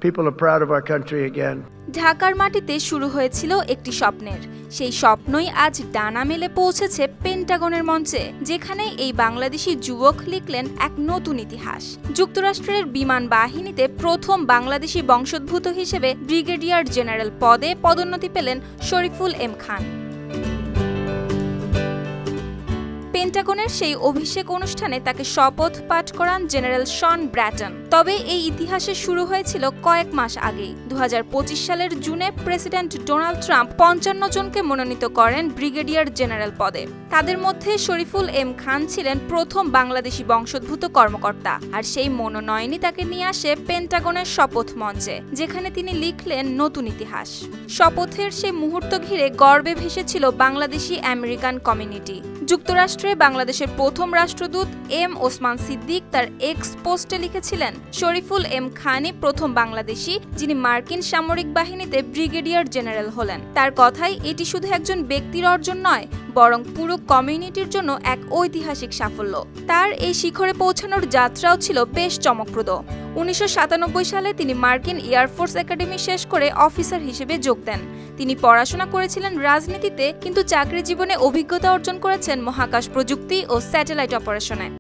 People are proud of our country again. ঢাকার মাটিতে শুরু হয়েছিল একটি স্বপ্নের, সেই স্বপ্নই আজ ডানা মেলে পৌঁছেছে পেন্টাগনের মঞ্চে, যেখানে এই বাংলাদেশি যুবক লিখলেন এক নতুন ইতিহাস। যুক্তরাষ্ট্রের বিমান বাহিনীতে প্রথম বাংলাদেশি বংশোদ্ভূত হিসেবে ব্রিগেডিয়ার জেনারেল পদে পদোন্নতি পেলেন শরীফুল এম খান। পেন্টাগনের সেই অভিষেক অনুষ্ঠানে তাকে শপথ পাঠ করান জেনারেল শন ব্র্যাটন। তবে এই ইতিহাসের শুরু হয়েছিল কয়েক মাস আগেই। 2025 সালের জুনে প্রেসিডেন্ট ডোনাল্ড ট্রাম্প 55 জনকে মনোনীত করেন ব্রিগেডিয়ার জেনারেল পদে। তাদের মধ্যে শরীফুল এম খান ছিলেন প্রথম বাংলাদেশি বংশোদ্ভূত কর্মকর্তা, আর সেই মনোনয়নই তাকে নিয়ে আসে পেন্টাগনের শপথ মঞ্চে, যেখানে তিনি লিখলেন নতুন ইতিহাস। শপথের সেই মুহূর্ত ঘিরে গর্বে ভেসেছিল বাংলাদেশি আমেরিকান কমিউনিটি। যুক্তরাষ্ট্রে বাংলাদেশের প্রথম রাষ্ট্রদূত এম ওসমান সিদ্দিক তার এক্স পোস্টে লিখেছিলেন, শরীফুল এম খানই প্রথম বাংলাদেশি যিনি মার্কিন সামরিক বাহিনীতে ব্রিগেডিয়ার জেনারেল হলেন। তার কথাই এটি শুধু একজন ব্যক্তির অর্জন নয়, বরং পুরো কমিউনিটির জন্য এক ঐতিহাসিক সাফল্য। তার এই শিখরে পৌঁছানোর যাত্রাও ছিল বেশ চমকপ্রদ। 1997 সালে তিনি মার্কিন এয়ারফোর্স একাডেমি শেষ করে অফিসার হিসেবে যোগ দেন। তিনি পড়াশোনা করেছিলেন রাজনীতিতে, কিন্তু চাকরি জীবনে অভিজ্ঞতা অর্জন করেছেন মহাকাশ প্রযুক্তি ও স্যাটেলাইট অপারেশনে।